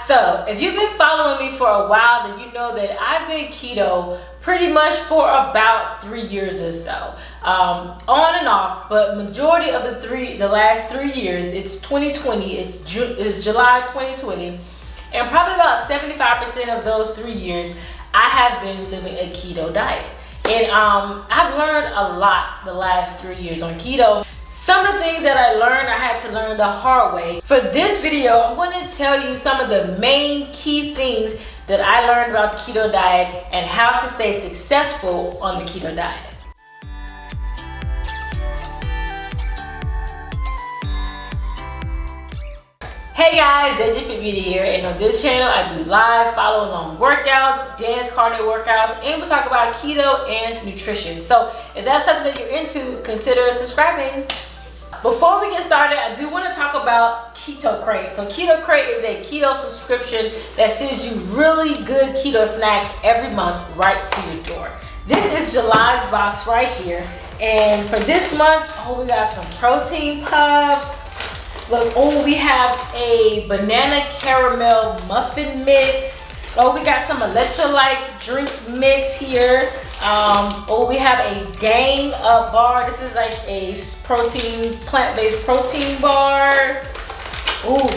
So if you've been following me for a while, then you know that I've been keto pretty much for about 3 years or so, on and off. But majority of the last 3 years, it's 2020. It's July 2020, and probably about 75% of those 3 years, I have been living a keto diet. And I've learned a lot the last 3 years on keto. Some of the things that I learned, I had to learn the hard way. For this video, I'm going to tell you some of the main key things that I learned about the keto diet and how to stay successful on the keto diet. Hey guys, DejaFitBeauty here, and on this channel I do live follow along workouts, dance cardio workouts, and we talk about keto and nutrition. So if that's something that you're into, consider subscribing. Before we get started, I do want to talk about Keto-Crate. So Keto-Crate is a keto subscription that sends you really good keto snacks every month right to your door. This is July's box right here, and for this month, we got some protein puffs. Look, we have a banana caramel muffin mix. We got some electrolyte drink mix here. We have a Gain bar. This is like a plant-based protein bar.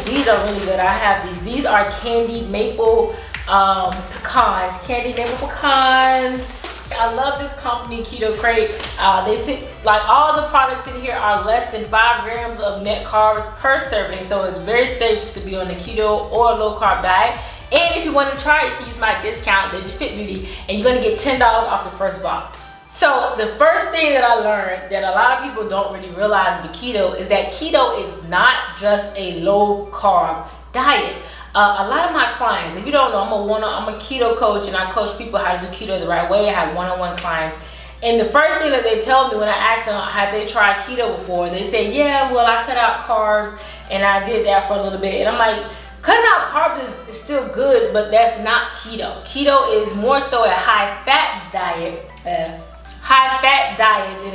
These are really good. I have these. These are candied maple pecans. Candied maple pecans. I love this company, Keto-Crate. All the products in here are less than 5 grams of net carbs per serving, so it's very safe to be on the keto or low carb diet. And if you want to try it, you can use my discount, DejaFitBeauty, and you're going to get $10 off your first box. So the first thing that I learned that a lot of people don't really realize with keto is that keto is not just a low carb diet. A lot of my clients, if you don't know, I'm a keto coach, and I coach people how to do keto the right way. I have one-on-one clients, and the first thing that they tell me when I ask them have they tried keto before, they say, yeah, well, I cut out carbs and I did that for a little bit. And I'm like, cutting out carbs is still good, but that's not keto. Keto is more so a high-fat diet than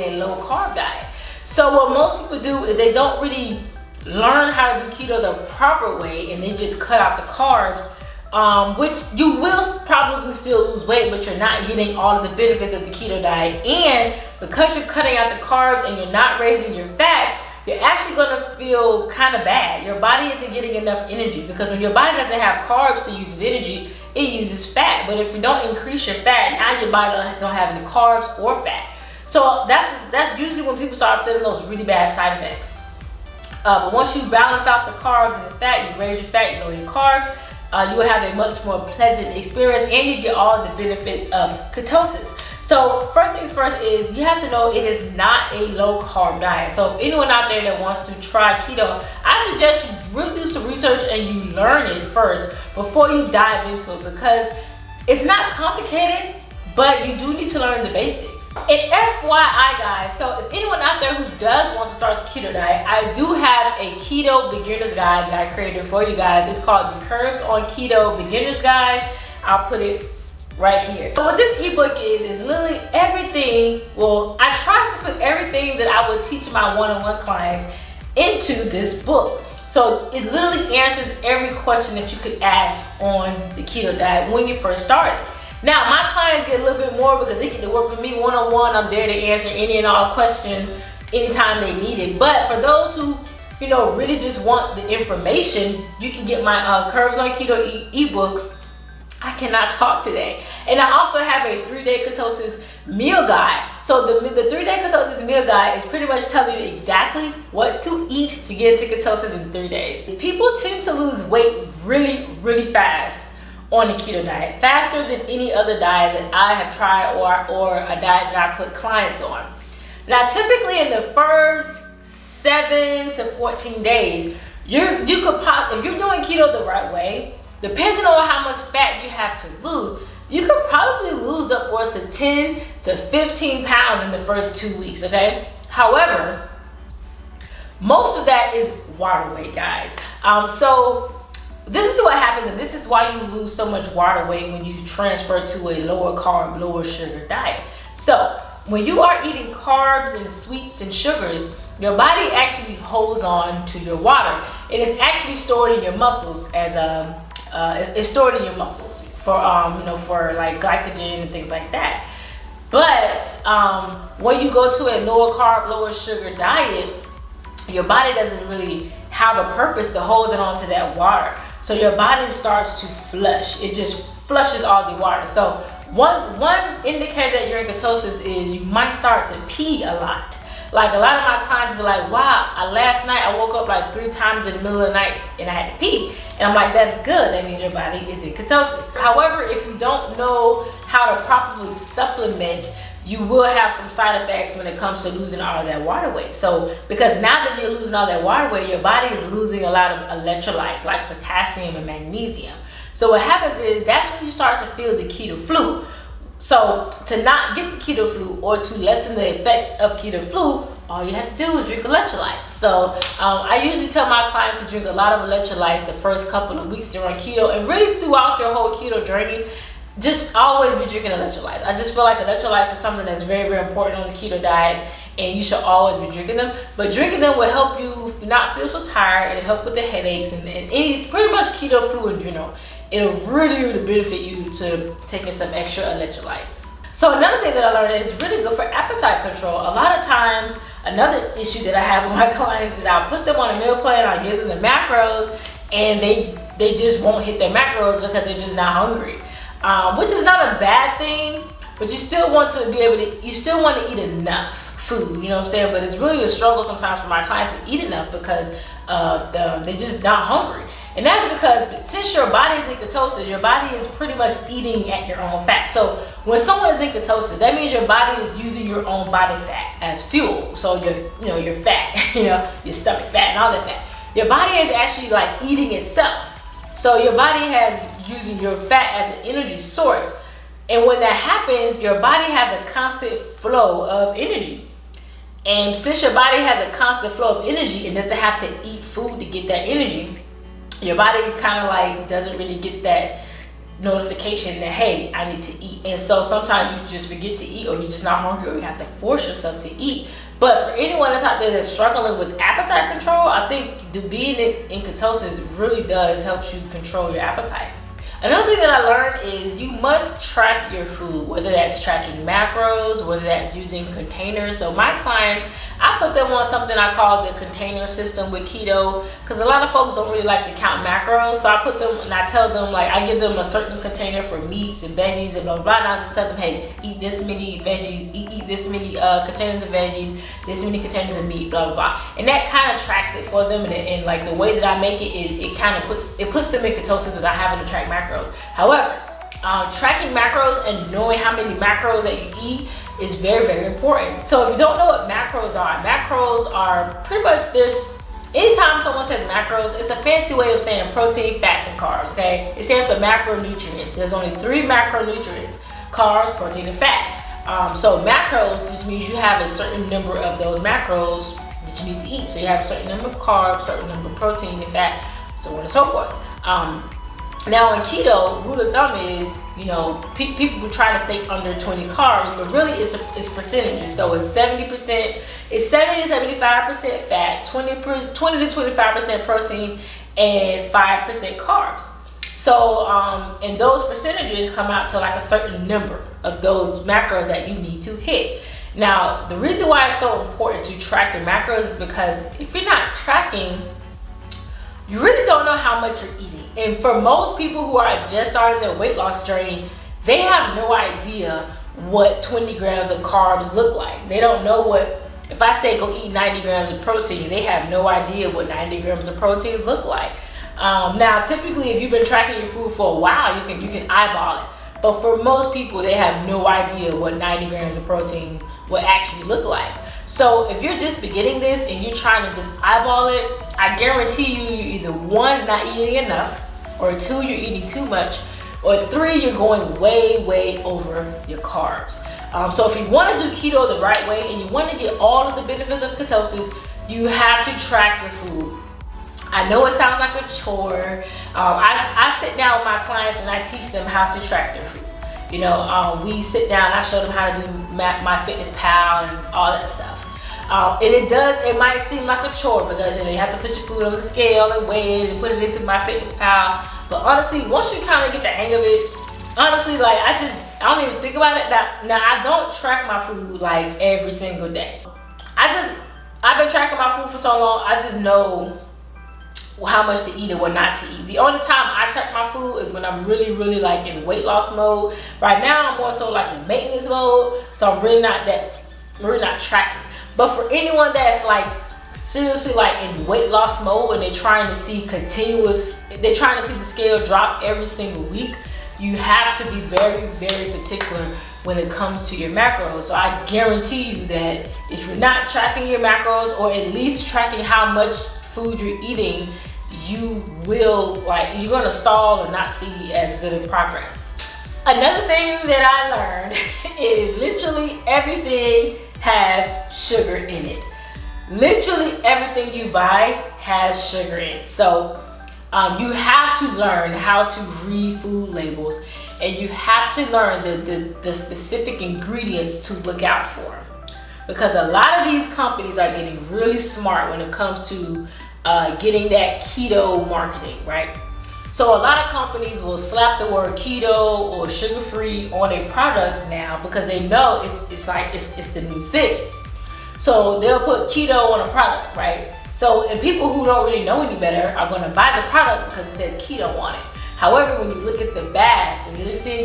a low-carb diet. So what most people do is they don't really learn how to do keto the proper way, and they just cut out the carbs, which you will probably still lose weight, but you're not getting all of the benefits of the keto diet. And because you're cutting out the carbs and you're not raising your fats, you're actually going to feel kind of bad. Your body isn't getting enough energy, because when your body doesn't have carbs to use energy, it uses fat. But if you don't increase your fat, now your body don't have any carbs or fat. So that's usually when people start feeling those really bad side effects. But once you balance out the carbs and the fat, you raise your fat, you lower your carbs, you will have a much more pleasant experience, and you get all the benefits of ketosis. So first things first is you have to know it is not a low carb diet. So if anyone out there that wants to try keto, I suggest you really do some research and you learn it first before you dive into it, because it's not complicated, but you do need to learn the basics. And FYI guys, so if anyone out there who does want to start the keto diet, I do have a keto beginner's guide that I created for you guys. It's called the Curves on Keto Beginner's Guide. I'll put it right here. So what this ebook is literally everything. Well, I tried to put everything that I would teach my one-on-one clients into this book. So it literally answers every question that you could ask on the keto diet when you first started. Now, my clients get a little bit more because they get to work with me one-on-one. I'm there to answer any and all questions anytime they need it. But for those who, really just want the information, you can get my Curves on Keto ebook. I cannot talk today. And I also have a 3-day ketosis meal guide. So the 3-day ketosis meal guide is pretty much telling you exactly what to eat to get into ketosis in 3 days. People tend to lose weight really, really fast on the keto diet, faster than any other diet that I have tried or a diet that I put clients on. Now, typically in the first 7 to 14 days, if you're doing keto the right way, depending on how much fat you have to lose, you could probably lose upwards to 10 to 15 pounds in the first 2 weeks, okay? However, most of that is water weight, guys. So this is what happens, and this is why you lose so much water weight when you transfer to a lower carb, lower sugar diet. So when you are eating carbs and sweets and sugars, your body actually holds on to your water, and it's actually stored in your muscles as it's stored in your muscles for for like glycogen and things like that. But when you go to a lower carb, lower sugar diet, your body doesn't really have a purpose to hold it onto that water. So your body starts to flush. It just flushes all the water. So one indicator that you're in ketosis is you might start to pee a lot. Like a lot of my clients be like, wow, last night I woke up like 3 times in the middle of the night and I had to pee. And I'm like, that's good. That means your body is in ketosis. However, if you don't know how to properly supplement, you will have some side effects when it comes to losing all of that water weight. So, because now that you're losing all that water weight, your body is losing a lot of electrolytes like potassium and magnesium. So what happens is that's when you start to feel the keto flu. So to not get the keto flu or to lessen the effects of keto flu, all you have to do is drink electrolytes. So I usually tell my clients to drink a lot of electrolytes the first couple of weeks during keto, and really throughout your whole keto journey, just always be drinking electrolytes. I just feel like electrolytes is something that's very, very important on the keto diet, and you should always be drinking them. But drinking them will help you not feel so tired. It'll help with the headaches and any pretty much keto flu in general. It'll really, really benefit you to taking some extra electrolytes. So another thing that I learned is it's really good for appetite control. A lot of times, another issue that I have with my clients is I'll put them on a meal plan, I'll give them the macros, and they just won't hit their macros because they're just not hungry. Which is not a bad thing, but you still want to be able to, you still want to eat enough food, you know what I'm saying? But it's really a struggle sometimes for my clients to eat enough because they're just not hungry. And that's because since your body is in ketosis, your body is pretty much eating at your own fat. So when someone is in ketosis, that means your body is using your own body fat as fuel. So your fat, your stomach fat and all that fat. Your body is actually like eating itself. So your body has using your fat as an energy source. And when that happens, your body has a constant flow of energy. And since your body has a constant flow of energy and doesn't have to eat food to get that energy, your body kind of like doesn't really get that notification that, hey, I need to eat. And so sometimes you just forget to eat, or you're just not hungry, or you have to force yourself to eat. But for anyone that's out there that's struggling with appetite control, I think being in ketosis really does help you control your appetite. Another thing that I learned is you must track your food, whether that's tracking macros, whether that's using containers. So my clients, I put them on something I call the container system with keto, because a lot of folks don't really like to count macros. So I put them and I tell them, like, I give them a certain container for meats and veggies and blah, blah, blah. And I just tell them, hey, eat this many veggies, eat this many containers of veggies, this many containers of meat, blah, blah, blah. And that kind of tracks it for them. And like the way that I make it, it kind of puts them in ketosis without having to track macros. However, tracking macros and knowing how many macros that you eat is very, very important. So if you don't know what macros are pretty much this. Anytime someone says macros, it's a fancy way of saying protein, fats, and carbs, okay? It stands for macronutrients. There's only 3 macronutrients: carbs, protein, and fat. So macros just means you have a certain number of those macros that you need to eat. So you have a certain number of carbs, certain number of protein and fat, so on and so forth. Now in keto, rule of thumb is, people will try to stay under 20 carbs, but really it's percentages. So it's 70% to 75% fat, 20 to 25% protein, and 5% carbs. So and those percentages come out to like a certain number of those macros that you need to hit. Now the reason why it's so important to track your macros is because if you're not tracking, you really don't know how much you're eating. And for most people who are just starting their weight loss journey, they have no idea what 20 grams of carbs look like. They don't know what, if I say go eat 90 grams of protein, they have no idea what 90 grams of protein look like. Now, typically, if you've been tracking your food for a while, you can eyeball it. But for most people, they have no idea what 90 grams of protein will actually look like. So if you're just beginning this and you're trying to just eyeball it, I guarantee you, you're either 1, not eating enough, or 2, you're eating too much, or 3, you're going way, way over your carbs. So if you want to do keto the right way and you want to get all of the benefits of ketosis, you have to track your food. I know it sounds like a chore. I sit down with my clients and I teach them how to track their food. We sit down, I show them how to do MyFitnessPal and all that stuff. And it might seem like a chore because you have to put your food on the scale and weigh it and put it into MyFitnessPal. But honestly, once you kind of get the hang of it, honestly, like I don't even think about it. Now I don't track my food like every single day. I've been tracking my food for so long, I just know how much to eat and what not to eat. The only time I track my food is when I'm really like in weight loss mode. Right now I'm more so like in maintenance mode, so I'm really not tracking. But for anyone that's like seriously like in weight loss mode and they're trying to see the scale drop every single week, you have to be very particular when it comes to your macros. So I guarantee you that if you're not tracking your macros, or at least tracking how much food you're eating, you're gonna stall or not see as good of progress. Another thing that I learned is literally everything has sugar in it. Literally everything you buy has sugar in it. So you have to learn how to read food labels, and you have to learn the specific ingredients to look out for. Because a lot of these companies are getting really smart when it comes to getting that keto marketing, right? So a lot of companies will slap the word keto or sugar-free on a product now because they know it's the new thing. So they'll put keto on a product, right? So, and people who don't really know any better are going to buy the product because it says keto on it. However, when you look at the bag, when you look at the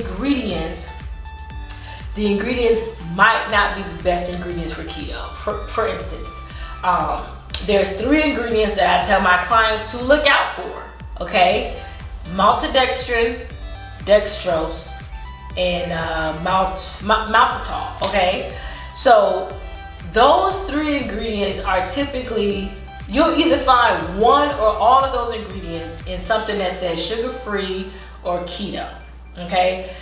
ingredients might not be the best ingredients for keto. For instance, there's 3 ingredients that I tell my clients to look out for, okay? Maltodextrin, dextrose, and maltitol, okay? So those 3 ingredients are typically, you'll either find one or all of those ingredients in something that says sugar-free or keto, okay?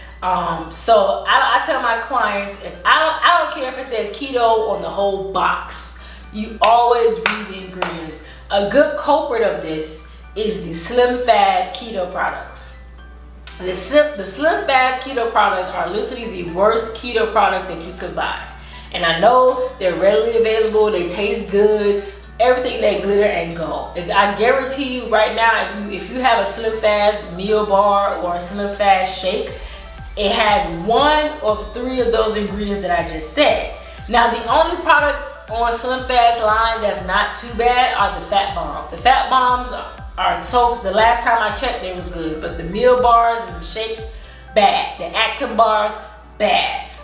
So I tell my clients, if I don't care if it says keto on the whole box, you always read the ingredients. A good culprit of this is the Slim Fast keto products. The Slim Fast keto products are literally the worst keto products that you could buy. And I know they're readily available, they taste good, everything that glitter and gold. I guarantee you right now, if you have a Slim Fast meal bar or a Slim Fast shake, it has 1 of 3 of those ingredients that I just said. Now the only product on Slim Fast line that's not too bad are the fat bombs. The fat bombs are so, the last time I checked they were good, but the meal bars and the shakes, bad. The Atkins bars, bad.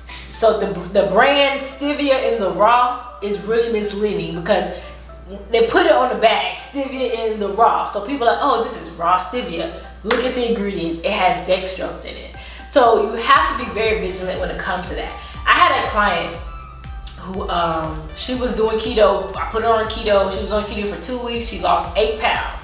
So the brand stevia in the raw is really misleading because they put it on the bag, stevia in the raw. So people are like, oh, this is raw stevia. Look at the ingredients, it has dextrose in it. So you have to be very vigilant when it comes to that. I had a client who, she was doing keto. I put her on keto. She was on keto for 2 weeks. She lost 8 pounds.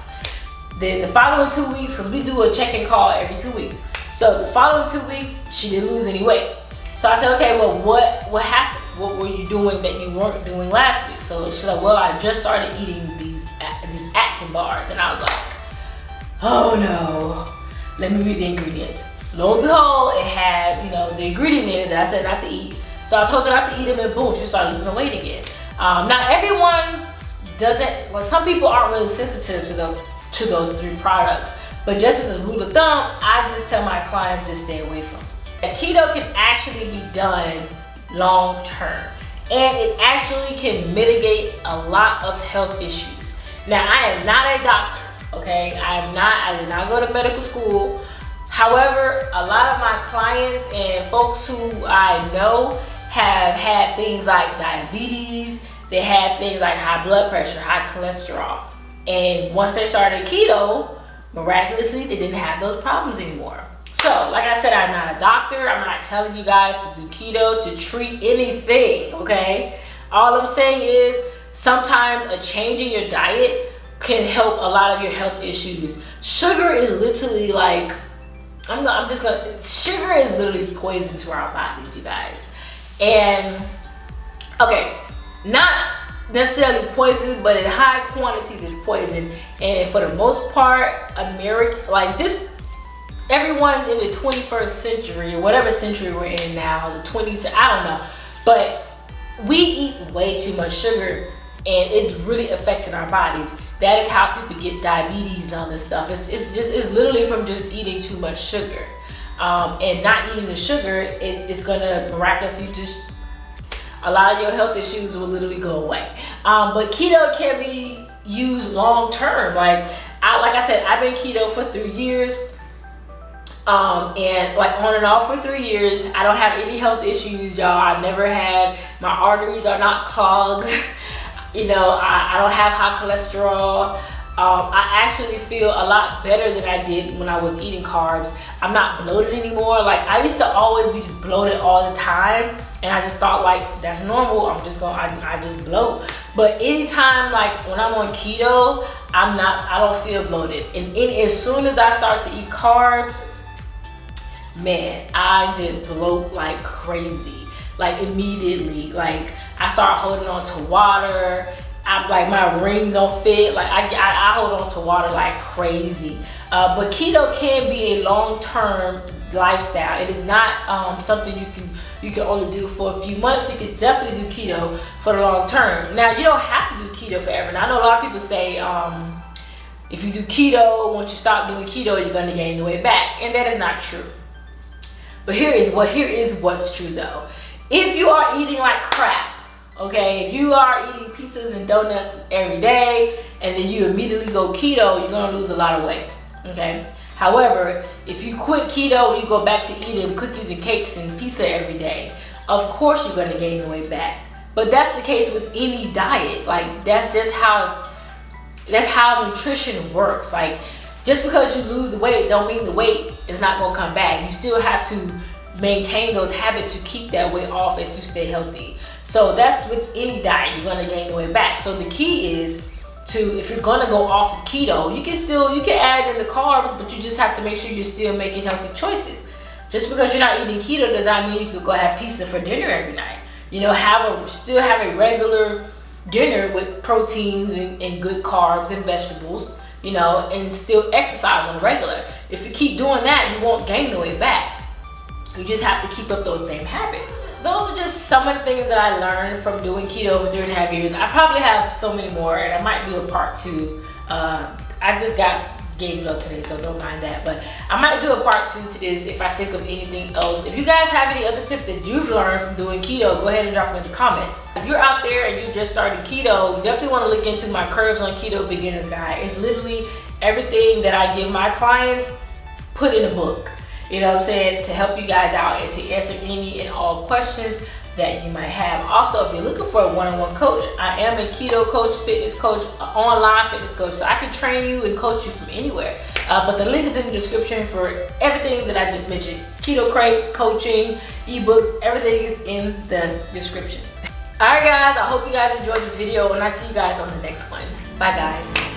Then the following 2 weeks, because we do a check-in call every 2 weeks. So the following 2 weeks, she didn't lose any weight. So I said, okay, well, what happened? What were you doing that you weren't doing last week? So she's like, well, I just started eating these Atkins bars. And I was like, oh no, let me read the ingredients. Lo and behold, it had, the ingredient in it that I said not to eat. So I told her not to eat them, and boom, she started losing weight again. Now everyone doesn't, well, some people aren't really sensitive to those 3 products, but just as a rule of thumb, I just tell my clients just stay away from them. Keto can actually be done long term, and it actually can mitigate a lot of health issues. Now I am not a doctor, okay? I did not go to medical school. However, a lot of my clients and folks who I know have had things like diabetes, they had things like high blood pressure, high cholesterol. And once they started keto, miraculously, they didn't have those problems anymore. So, like I said, I'm not a doctor. I'm not telling you guys to do keto to treat anything, okay? All I'm saying is sometimes a change in your diet can help a lot of your health issues. Sugar is literally like, sugar is literally poison to our bodies, you guys. And, okay, not necessarily poison, but in high quantities it's poison. And for the most part, everyone in the 21st century, or whatever century we're in now, the 20s, I don't know, but we eat way too much sugar, and it's really affecting our bodies. that is how people get diabetes and all this stuff. It's literally from just eating too much sugar. And not eating the sugar, it's gonna miraculously just, a lot of your health issues will literally go away. But keto can be used long term. Like I said, I've been keto for 3 years. And like on and off for 3 years. I don't have any health issues, y'all. I've never had, my arteries are not clogged. You know, I don't have high cholesterol. I actually feel a lot better than I did when I was eating carbs. I'm not bloated anymore. Like I used to always be just bloated all the time, and I just thought like that's normal. I just bloat. But anytime, like when I'm on keto, I don't feel bloated. And as soon as I start to eat carbs, man, I just bloat like crazy. Like immediately, like I start holding on to water. I'm like, my rings don't fit. Like I hold on to water like crazy. But keto can be a long-term lifestyle. It is not something you can only do for a few months. You can definitely do keto for the long term. Now, you don't have to do keto forever. Now, I know a lot of people say if you do keto, once you stop doing keto, you're gonna gain the weight back, and that is not true. But here is what's true though. If you are eating like crap, okay, if you are eating pizzas and donuts every day and then you immediately go keto, you're gonna lose a lot of weight, okay? However, if you quit keto and you go back to eating cookies and cakes and pizza every day, of course you're gonna gain the weight back. But that's the case with any diet. Like that's how nutrition works. Like just because you lose the weight don't mean the weight is not gonna come back. You still have to maintain those habits to keep that weight off and to stay healthy. So that's with any diet, you're gonna gain the weight back. So the key is if you're gonna go off of keto, you can add in the carbs, but you just have to make sure you're still making healthy choices. Just because you're not eating keto does not mean you could go have pizza for dinner every night. You know, still have a regular dinner with proteins and good carbs and vegetables, you know, and still exercise on the regular. If you keep doing that, you won't gain the weight back. You just have to keep up those same habits. Those are just some of the things that I learned from doing keto for 3.5 years. I probably have so many more, and I might do a part 2. I just gave blood today, so don't mind that. But I might do a part 2 to this if I think of anything else. If you guys have any other tips that you've learned from doing keto, go ahead and drop them in the comments. If you're out there and you just started keto, you definitely want to look into my Curves on Keto Beginner's Guide. It's literally everything that I give my clients put in a book. You know what I'm saying? To help you guys out and to answer any and all questions that you might have. Also, if you're looking for a one-on-one coach, I am a keto coach, fitness coach, online fitness coach. So I can train you and coach you from anywhere. But the link is in the description for everything that I just mentioned. KRATE, coaching, ebooks, everything is in the description. All right, guys, I hope you guys enjoyed this video, and I see you guys on the next one. Bye, guys.